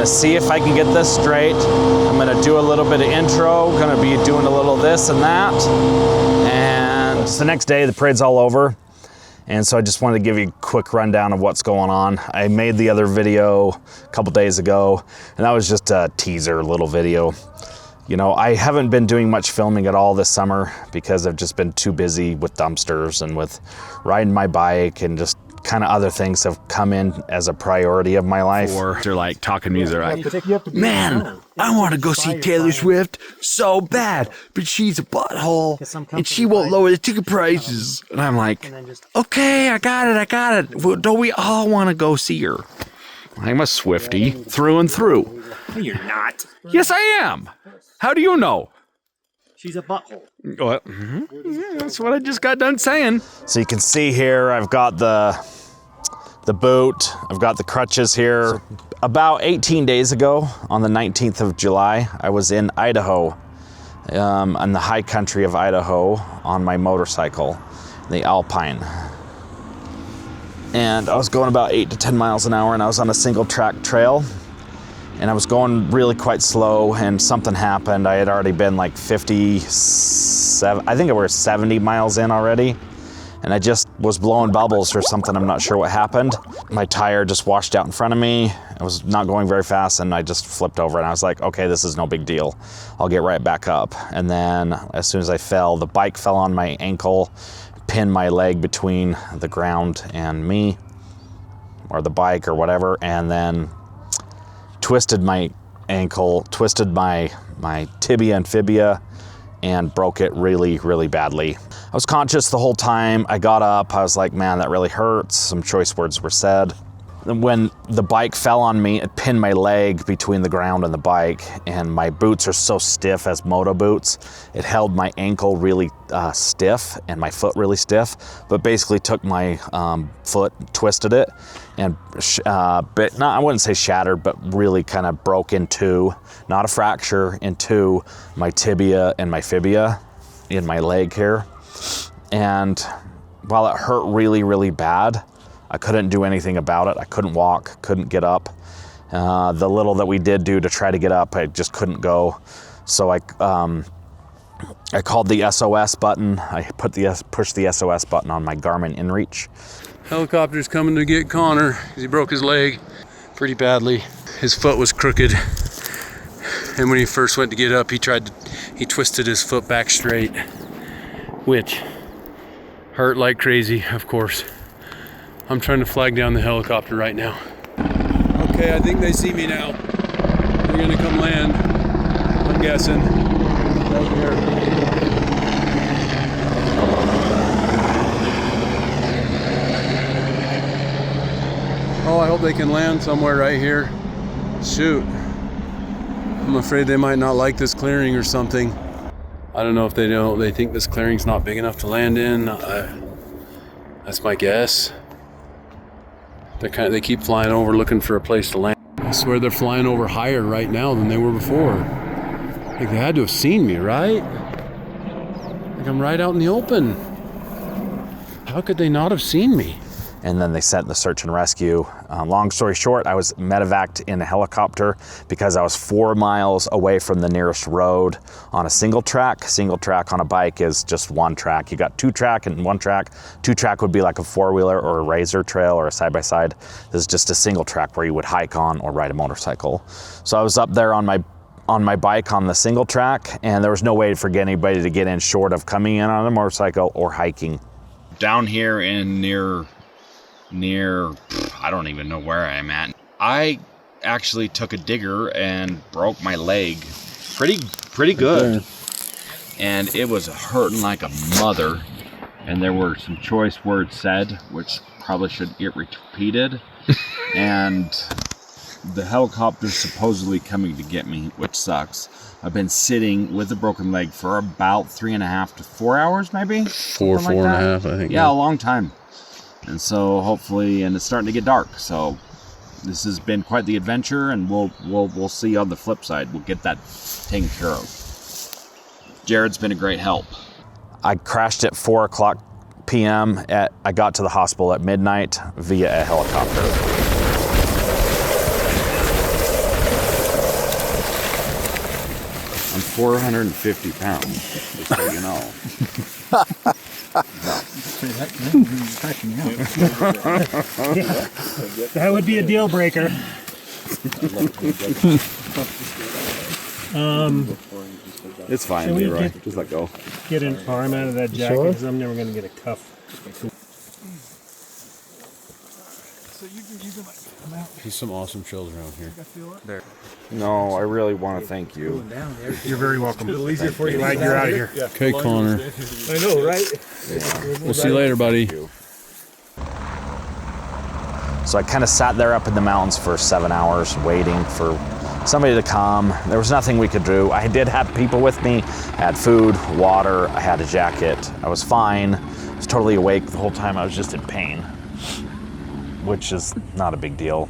see if I can get this straight. I'm gonna do a little bit of intro, gonna be doing a little this and that. And it's the next day, the parade's all over. And so I just wanted to give you a quick rundown of what's going on. I made the other video a couple days ago, and that was just a teaser little video. You know, I haven't been doing much filming at all this summer because I've just been too busy with dumpsters and with riding my bike, and just kind of other things have come in as a priority of my life. Or they're like talking music, right? Man, I want to go see Taylor Swift so bad, but she's a butthole and she won't lower the ticket prices. And I'm like, okay, I got it. Well, don't we all want to go see her? I'm a Swiftie through and through. No, you're not. Yes, I am. How do you know? She's a butthole. Well, yeah, that's what I just got done saying. So you can see here, I've got the boot, I've got the crutches here. About 18 days ago, on the 19th of July, I was in Idaho, in the high country of Idaho, on my motorcycle, the Alpine. And I was going about 8 to 10 miles an hour, and I was on a single track trail. And I was going really quite slow, and something happened. I had already been like 57, I think we were 70 miles in already. And I just was blowing bubbles or something, I'm not sure what happened. My tire just washed out in front of me. I was not going very fast, and I just flipped over, and I was like, okay, this is no big deal. I'll get right back up. And then as soon as I fell, the bike fell on my ankle, pinned my leg between the ground and me, or the bike or whatever, and then twisted my ankle, twisted my tibia and fibia, and broke it really, really badly. I was conscious the whole time. I got up, I was like, man, that really hurts. Some choice words were said. And when the bike fell on me, it pinned my leg between the ground and the bike, and my boots are so stiff as moto boots. It held my ankle really stiff and my foot really stiff, but basically took my foot, twisted it, and I wouldn't say shattered, but really kind of broke in two, not a fracture, in two, my tibia and my fibia in my leg here. And while it hurt really, really bad, I couldn't do anything about it. I couldn't walk, couldn't get up. The little that we did do to try to get up, I just couldn't go. So I called the SOS button. I pushed the SOS button on my Garmin InReach. Helicopter's coming to get Connor because he broke his leg pretty badly. His foot was crooked, and when he first went to get up, he twisted his foot back straight, which hurt like crazy, of course. I'm trying to flag down the helicopter right now. Okay, I think they see me now. They're gonna come land, I'm guessing. Right here. Oh, I hope they can land somewhere right here. Shoot. I'm afraid they might not like this clearing or something. I don't know if they think this clearing's not big enough to land in. That's my guess. They keep flying over looking for a place to land. I swear they're flying over higher right now than they were before. Like, they had to have seen me, right? Like, I'm right out in the open. How could they not have seen me? And then they sent the search and rescue. Long story short, I was medevaced in a helicopter because I was 4 miles away from the nearest road on a single track. Single track on a bike is just one track. You got 2 track and 1 track. 2 track would be like a 4-wheeler or a razor trail or a side-by-side. This is just a single track where you would hike on or ride a motorcycle. So I was up there on my bike on the single track, and there was no way for anybody to get in short of coming in on a motorcycle or hiking. Down here in near, I don't even know where I'm at. I actually took a digger and broke my leg pretty good. And it was hurting like a mother. And there were some choice words said, which probably should get repeated. And the helicopter's supposedly coming to get me, which sucks. I've been sitting with a broken leg for about 3.5 to 4 hours, maybe? 4.5, I think. Yeah, a long time. And so hopefully, and it's starting to get dark, so this has been quite the adventure, and we'll see on the flip side. We'll get that taken care of. Jared's been a great help. I crashed at 4:00 p.m. I got to the hospital at midnight via a helicopter. 450 pounds, just so you know. That would be a deal breaker. It's fine, Can we Leroy. Just let go. Get an arm out of that jacket because I'm never going to get a cuff. There's some awesome shows around here. No, I really want to thank you. You're very welcome. A little easier for you. Glad you're out of here. Okay, Connor. I know, right? We'll see you later, buddy. So I kind of sat there up in the mountains for 7 hours waiting for somebody to come. There was nothing we could do. I did have people with me. I had food, water, I had a jacket. I was fine. I was totally awake the whole time. I was just in pain, which is not a big deal.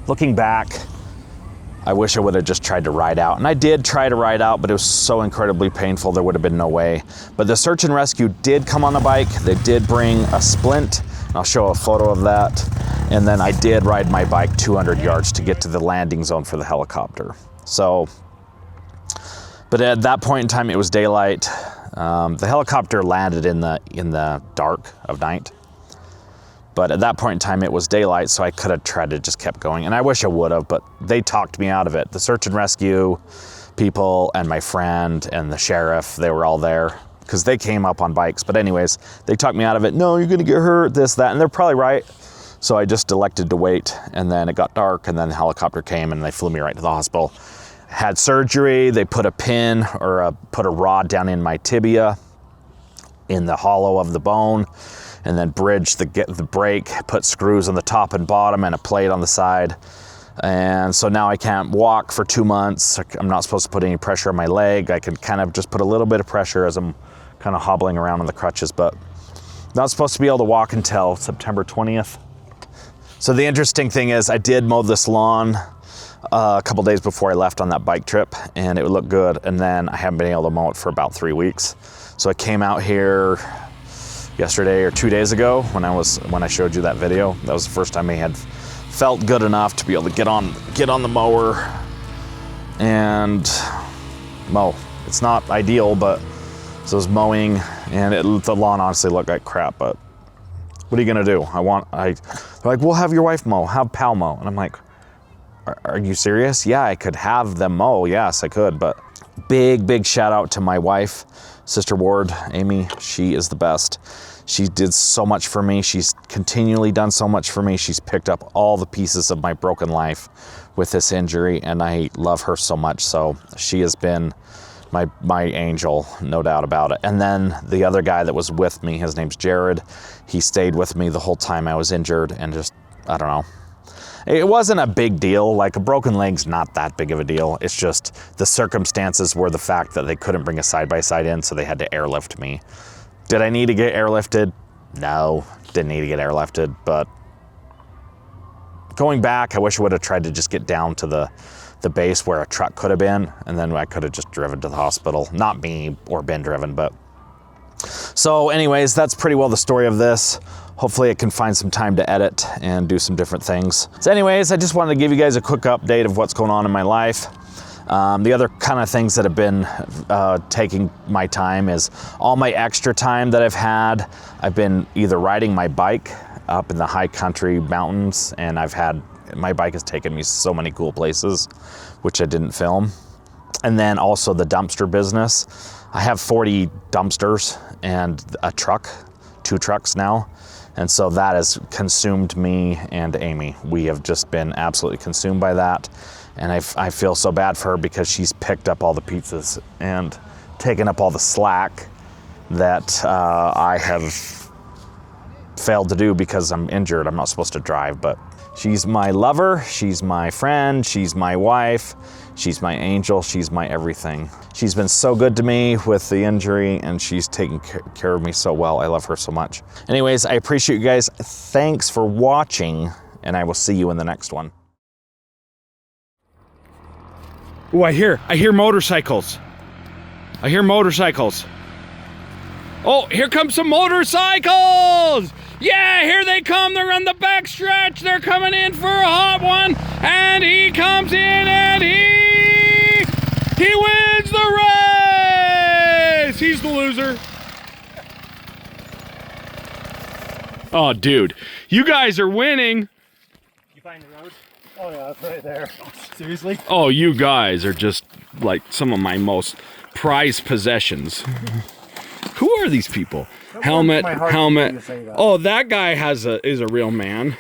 Looking back, I wish I would have just tried to ride out. And I did try to ride out, but it was so incredibly painful, there would have been no way. But the search and rescue did come on a bike. They did bring a splint. I'll show a photo of that. And then I did ride my bike 200 yards to get to the landing zone for the helicopter. So, but at that point in time, it was daylight. The helicopter landed in the dark of night. But at that point in time, it was daylight, so I could have tried to just kept going. And I wish I would have, but they talked me out of it. The search and rescue people and my friend and the sheriff, they were all there because they came up on bikes. But anyways, they talked me out of it. No, you're gonna get hurt, this, that, and they're probably right. So I just elected to wait, and then it got dark, and then the helicopter came and they flew me right to the hospital. Had surgery, they put a pin or put a rod down in my tibia in the hollow of the bone, and then bridged the brake, put screws on the top and bottom and a plate on the side. And so now I can't walk for 2 months. I'm not supposed to put any pressure on my leg. I can kind of just put a little bit of pressure as I'm kind of hobbling around on the crutches, but not supposed to be able to walk until September 20th. So the interesting thing is I did mow this lawn a couple days before I left on that bike trip, and it would look good. And then I haven't been able to mow it for about 3 weeks. So I came out here yesterday or 2 days ago when I showed you that video. That was the first time I had felt good enough to be able to get on the mower and mow. It's not ideal, but so I was mowing, and the lawn honestly looked like crap, but what are you gonna do? They're like, we'll have your wife mow, have Pal mow. And I'm like, are you serious? Yeah, I could have them mow. Yes, I could, but big shout out to my wife, Sister Ward, Amy. She is the best. She did so much for me. She's continually done so much for me. She's picked up all the pieces of my broken life with this injury, and I love her so much. So she has been my angel, no doubt about it. And then the other guy that was with me, his name's Jared. He stayed with me the whole time I was injured, and just, I don't know. It wasn't a big deal. Like, a broken leg's not that big of a deal. It's just the circumstances were the fact that they couldn't bring a side-by-side in, so they had to airlift me. Did I need to get airlifted? No, didn't need to get airlifted, but going back, I wish I would have tried to just get down to the base where a truck could have been, and then I could have just driven to the hospital. Not me, or been driven, but. So anyways, that's pretty well the story of this. Hopefully I can find some time to edit and do some different things. So anyways, I just wanted to give you guys a quick update of what's going on in my life. The other kind of things that have been taking my time is all my extra time that I've had. I've been either riding my bike up in the high country mountains, and my bike has taken me so many cool places, which I didn't film. And then also the dumpster business. I have 40 dumpsters and a truck, 2 trucks now. And so that has consumed me and Amy. We have just been absolutely consumed by that. And I feel so bad for her because she's picked up all the pizzas and taken up all the slack that I have failed to do because I'm injured. I'm not supposed to drive, but she's my lover, she's my friend, she's my wife, she's my angel, she's my everything. She's been so good to me with the injury, and she's taken care of me so well. I love her so much. Anyways, I appreciate you guys. Thanks for watching, and I will see you in the next one. Oh, I hear motorcycles. I hear motorcycles. Oh, here come some motorcycles! Yeah, here they come. They're on the back stretch. They're coming in for a hot one. And he comes in and he wins! guess he's the loser. Oh, dude, you guys are winning. You find the road? Oh yeah, it's right there. Seriously? Oh, you guys are just like some of my most prized possessions. Who are these people? Helmet. Oh, that guy is a real man.